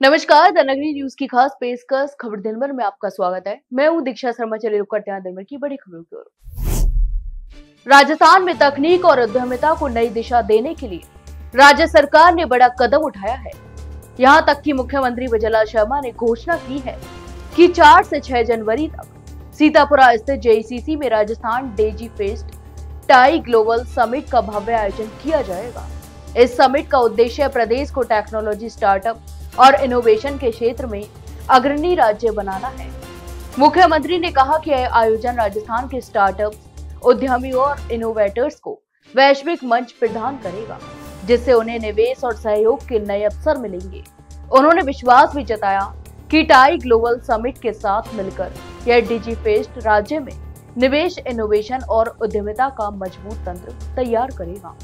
नमस्कार, द नगरी न्यूज की खास पेशकश खबर दिन भर में आपका स्वागत है। मैं हूं दीक्षा शर्मा। चलिए रुक करते हैं दिन भर की बड़ी खबरों की ओर। राजस्थान में तकनीक और उद्यमिता को नई दिशा देने के लिए राज्य सरकार ने बड़ा कदम उठाया है। यहां तक कि मुख्यमंत्री विजयलाल शर्मा ने घोषणा की है कि 4 से 6 जनवरी तक सीतापुरा स्थित जेईसीसी में Rajasthan Daisy fest tie global summit का भव्य आयोजन किया जाएगा। इस समिट का उद्देश्य प्रदेश को टेक्नोलॉजी, स्टार्टअप और इनोवेशन के क्षेत्र में अग्रणी राज्य बनाना है। मुख्यमंत्री ने कहा कि यह आयोजन राजस्थान के स्टार्टअप्स, उद्यमियों और इनोवेटर्स को वैश्विक मंच प्रदान करेगा, जिससे उन्हें निवेश और सहयोग के नए अवसर मिलेंगे। उन्होंने विश्वास भी जताया कि टाई ग्लोबल समिट के साथ मिलकर यह डिजीफेस्ट राज्य में निवेश, इनोवेशन और उद्यमिता का मजबूत तंत्र तैयार करेगा।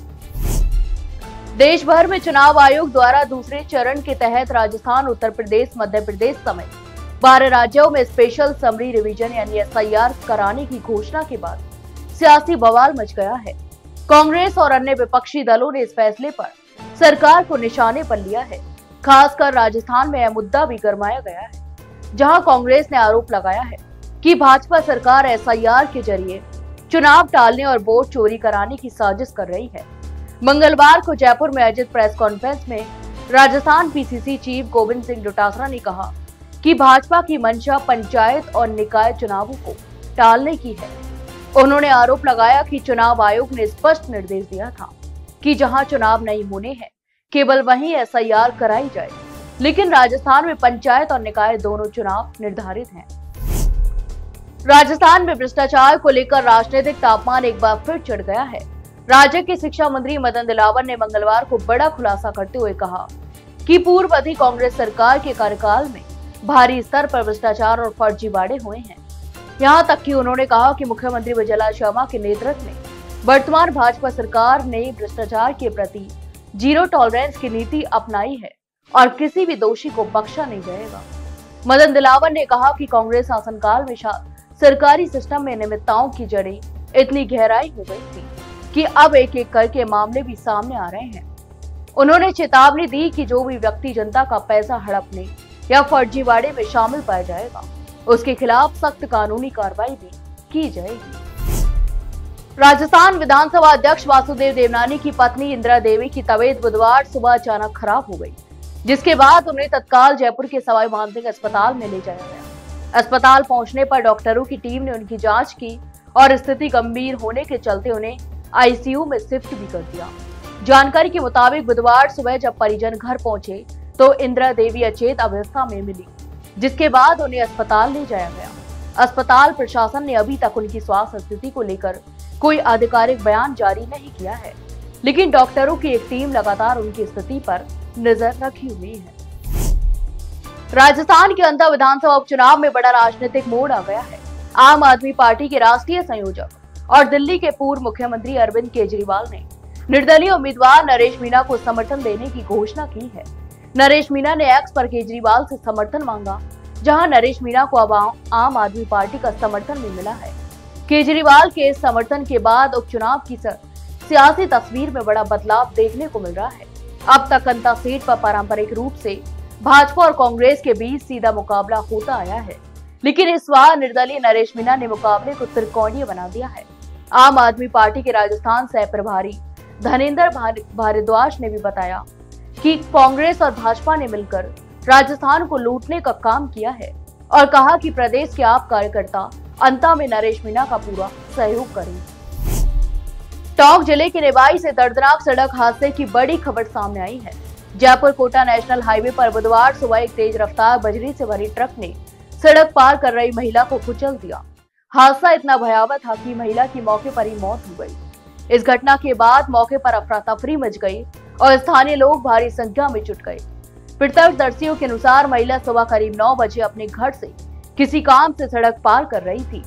देश भर में चुनाव आयोग द्वारा दूसरे चरण के तहत राजस्थान, उत्तर प्रदेश, मध्य प्रदेश समेत 12 राज्यों में स्पेशल समरी रिवीजन यानी एसआईआर कराने की घोषणा के बाद सियासी बवाल मच गया है। कांग्रेस और अन्य विपक्षी दलों ने इस फैसले पर सरकार को निशाने पर लिया है। खासकर राजस्थान में यह मुद्दा भी गरमाया गया है, जहां कांग्रेस ने आरोप लगाया है कि भाजपा सरकार एसआईआर के जरिए चुनाव टालने और वोट चोरी कराने की साजिश कर रही है। मंगलवार को जयपुर में आयोजित प्रेस कॉन्फ्रेंस में राजस्थान पीसीसी चीफ गोविंद सिंह डोटासरा ने कहा कि भाजपा की मंशा पंचायत और निकाय चुनावों को टालने की है। उन्होंने आरोप लगाया कि चुनाव आयोग ने स्पष्ट निर्देश दिया था कि जहां चुनाव नहीं होने हैं केवल वहीं एसआईआर कराई जाए, लेकिन राजस्थान में पंचायत और निकाय दोनों चुनाव निर्धारित हैं। राजस्थान में भ्रष्टाचार को लेकर राजनीतिक तापमान एक बार फिर चढ़ गया है। राज्य के शिक्षा मंत्री मदन दिलावर ने मंगलवार को बड़ा खुलासा करते हुए कहा कि पूर्ववर्ती कांग्रेस सरकार के कार्यकाल में भारी स्तर पर भ्रष्टाचार और फर्जीवाड़े हुए हैं। यहां तक कि उन्होंने कहा कि मुख्यमंत्री विजयलाल शर्मा के नेतृत्व में वर्तमान भाजपा सरकार ने भ्रष्टाचार के प्रति जीरो टॉलरेंस की नीति अपनाई है और किसी भी दोषी को बख्शा नहीं जाएगा। मदन दिलावर ने कहा कि कांग्रेस शासनकाल में सरकारी सिस्टम में अनियमितताओं की जड़ें इतनी गहराई हो गई थी कि अब एक एक करके मामले भी सामने आ रहे हैं। उन्होंने चेतावनी दी कि जो भी व्यक्ति जनता का पैसा हड़पने या फर्जीवाड़े में शामिल पाया जाएगा, उसके खिलाफ सख्त कानूनी कार्रवाई भी की जाएगी। राजस्थान विधानसभा अध्यक्ष वासुदेव देवनानी की पत्नी इंदिरा देवी की तबीयत बुधवार सुबह अचानक खराब हो गई, जिसके बाद उन्हें तत्काल जयपुर के सवाई मानसिंह अस्पताल में ले जाया गया। अस्पताल पहुंचने पर डॉक्टरों की टीम ने उनकी जांच की और स्थिति गंभीर होने के चलते उन्हें आईसीयू में शिफ्ट भी कर दिया। जानकारी के मुताबिक बुधवार सुबह जब परिजन घर पहुंचे तो इंदिरा देवी अचेत अवस्था में मिली, जिसके बाद उन्हें अस्पताल ले जाया गया। अस्पताल प्रशासन ने अभी तक उनकी स्वास्थ्य स्थिति को लेकर कोई आधिकारिक बयान जारी नहीं किया है, लेकिन डॉक्टरों की एक टीम लगातार उनकी स्थिति पर नजर रखी हुई है। राजस्थान के अंदर विधानसभा उपचुनाव में बड़ा राजनीतिक मोड़ आ गया है। आम आदमी पार्टी के राष्ट्रीय संयोजक और दिल्ली के पूर्व मुख्यमंत्री अरविंद केजरीवाल ने निर्दलीय उम्मीदवार नरेश मीणा को समर्थन देने की घोषणा की है। नरेश मीणा ने एक्स पर केजरीवाल से समर्थन मांगा, जहां नरेश मीणा को अब आम आदमी पार्टी का समर्थन भी मिला है। केजरीवाल के समर्थन के बाद उपचुनाव की सियासी तस्वीर में बड़ा बदलाव देखने को मिल रहा है। अब तक अंता सीट पर पारंपरिक रूप से भाजपा और कांग्रेस के बीच सीधा मुकाबला होता आया है, लेकिन इस बार निर्दलीय नरेश मीणा ने मुकाबले को त्रिकोणीय बना दिया है। आम आदमी पार्टी के राजस्थान सह प्रभारी धनेंद्र भारद्वाज ने भी बताया कि कांग्रेस और भाजपा ने मिलकर राजस्थान को लूटने का काम किया है और कहा कि प्रदेश के आप कार्यकर्ता अंता में नरेश मीणा का पूरा सहयोग करें। टोंक जिले के निवाई से दर्दनाक सड़क हादसे की बड़ी खबर सामने आई है। जयपुर कोटा नेशनल हाईवे पर बुधवार सुबह एक तेज रफ्तार बजरी से भरी ट्रक ने सड़क पार कर रही महिला को कुचल दिया। हादसा इतना भयावह था कि महिला की मौके पर ही मौत हो गई। इस घटना के बाद मौके पर अफरा तफरी मच गई और स्थानीय लोग भारी संख्या में जुट गए। प्रत्यक्षदर्शियों के अनुसार महिला सुबह करीब 9 बजे अपने घर से किसी काम से सड़क पार कर रही थी।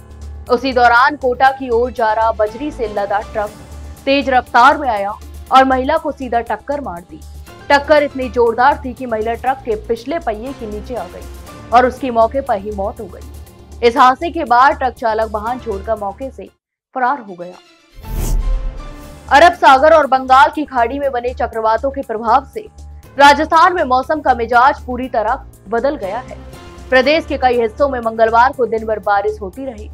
उसी दौरान कोटा की ओर जा रहा बजरी से लदा ट्रक तेज रफ्तार में आया और महिला को सीधा टक्कर मार दी। टक्कर इतनी जोरदार थी कि महिला ट्रक के पिछले पहिए के नीचे आ गई और उसकी मौके पर ही मौत हो गई। इस हादसे के बाद ट्रक चालक वाहन छोड़कर मौके से फरार हो गया। अरब सागर और बंगाल की खाड़ी में बने चक्रवातों के प्रभाव से राजस्थान में मौसम का मिजाज पूरी तरह बदल गया है। प्रदेश के कई हिस्सों में मंगलवार को दिन भर बारिश होती रही।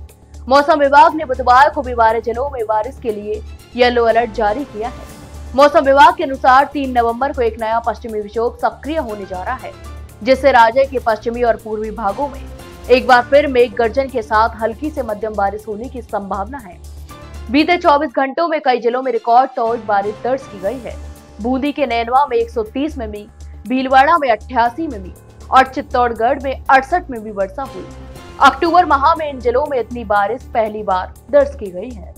मौसम विभाग ने बुधवार को भी 12 जिलों में बारिश के लिए येलो अलर्ट जारी किया है। मौसम विभाग के अनुसार 3 नवंबर को एक नया पश्चिमी विक्षोभ सक्रिय होने जा रहा है, जिससे राज्य के पश्चिमी और पूर्वी भागों में एक बार फिर मेघ गर्जन के साथ हल्की से मध्यम बारिश होने की संभावना है। बीते 24 घंटों में कई जिलों में रिकॉर्ड तोड़ बारिश दर्ज की गई है। बूंदी के नैनवा में 130 मिमी, भीलवाड़ा में 88 मिमी और चित्तौड़गढ़ में 68 मिमी वर्षा हुई। अक्टूबर माह में इन जिलों में इतनी बारिश पहली बार दर्ज की गई है।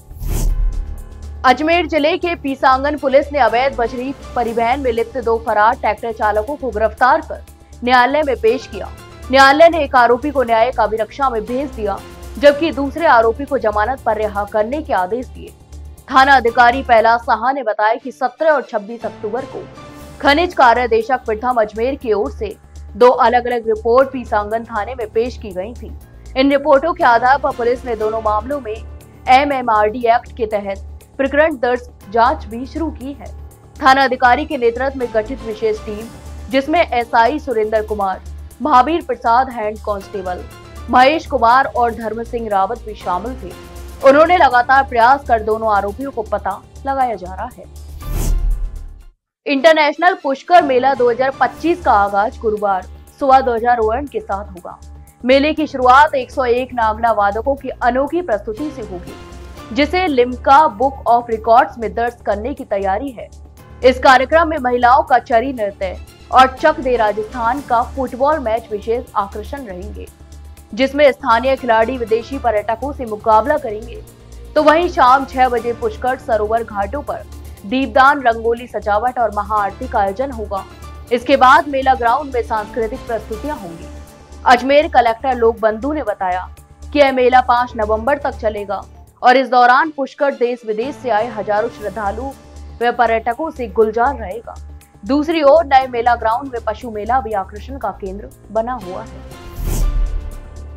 अजमेर जिले के पीसांगन पुलिस ने अवैध बजरी परिवहन में लिप्त 2 फरार ट्रैक्टर चालकों को गिरफ्तार कर न्यायालय में पेश किया। न्यायालय ने एक आरोपी को न्यायिक अभिरक्षा में भेज दिया, जबकि दूसरे आरोपी को जमानत पर रिहा करने के आदेश दिए। थाना अधिकारी पहला साहा ने बताया कि 17 और 26 अक्टूबर को खनिज कार्यादेशक प्रथम अजमेर की ओर से 2 अलग अलग रिपोर्ट पीसांगन थाने में पेश की गई थी। इन रिपोर्टों के आधार पर पुलिस ने दोनों मामलों में MMRD एक्ट के तहत प्रकरण दर्ज जांच भी शुरू की है। थाना अधिकारी के नेतृत्व में गठित विशेष टीम, जिसमें SI Surendra Kumar, Mahavir Prasad head constable, Mahesh Kumar और धर्म सिंह रावत भी शामिल थे। उन्होंने लगातार प्रयास कर दोनों आरोपियों को पता लगाया जा रहा है। इंटरनेशनल पुष्कर मेला 2025 का आगाज गुरुवार सुबह 2000 ओएन के साथ होगा। मेले की शुरुआत 101 नागला वादकों की अनोखी प्रस्तुति से होगी, जिसे लिम्का बुक ऑफ रिकॉर्ड्स में दर्ज करने की तैयारी है। इस कार्यक्रम में महिलाओं का चरी नृत्य और चक दे राजस्थान का फुटबॉल मैच विशेष आकर्षण रहेंगे, जिसमें स्थानीय खिलाड़ी विदेशी पर्यटकों से मुकाबला करेंगे। तो वहीं शाम 6 बजे पुष्कर सरोवर घाटों पर दीपदान, रंगोली सजावट और महाआरती का आयोजन होगा। इसके बाद मेला ग्राउंड में सांस्कृतिक प्रस्तुतियां होंगी। अजमेर कलेक्टर लोक बंधु ने बताया कि यह मेला 5 नवंबर तक चलेगा और इस दौरान पुष्कर देश विदेश से आए हजारों श्रद्धालु व पर्यटकों से गुलजार रहेगा। दूसरी ओर नए मेला ग्राउंड में पशु मेला भी आकर्षण का केंद्र बना हुआ है।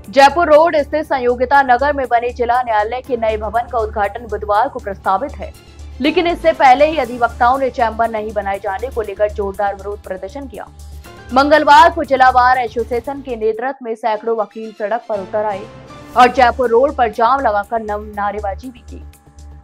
जयपुर रोड स्थित संयोगिता नगर में बने जिला न्यायालय के नए भवन का उद्घाटन बुधवार को प्रस्तावित है, लेकिन इससे पहले ही अधिवक्ताओं ने चैम्बर नहीं बनाए जाने को लेकर जोरदार विरोध प्रदर्शन किया। मंगलवार को जिला बार एसोसिएशन के नेतृत्व में सैकड़ों वकील सड़क पर उतर आए और जयपुर रोड पर जाम लगाकर नारेबाजी भी की।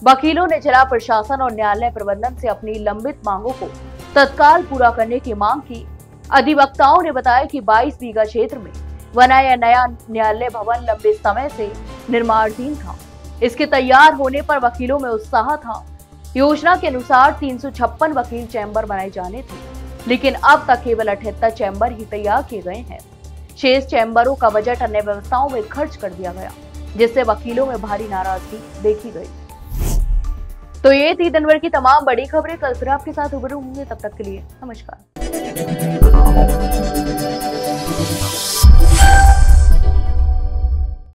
वकीलों ने जिला प्रशासन और न्यायालय प्रबंधन से अपनी लंबित मांगों को तत्काल पूरा करने की मांग की। अधिवक्ताओं ने बताया कि 22 बीघा क्षेत्र में बनाया नया न्यायालय भवन लंबे समय से निर्माणाधीन था। इसके तैयार होने पर वकीलों में उत्साह था। योजना के अनुसार 356 वकील चैम्बर बनाए जाने थे, लेकिन अब तक केवल 78 चैम्बर ही तैयार किए गए हैं। शेष चैम्बरों का बजट अन्य व्यवस्थाओं में खर्च कर दिया गया, जिससे वकीलों में भारी नाराजगी देखी गई। तो ये थी दिन भर की तमाम बड़ी खबरें। कल फिर आपके साथ रूबरू होंगे, तब तक के लिए नमस्कार।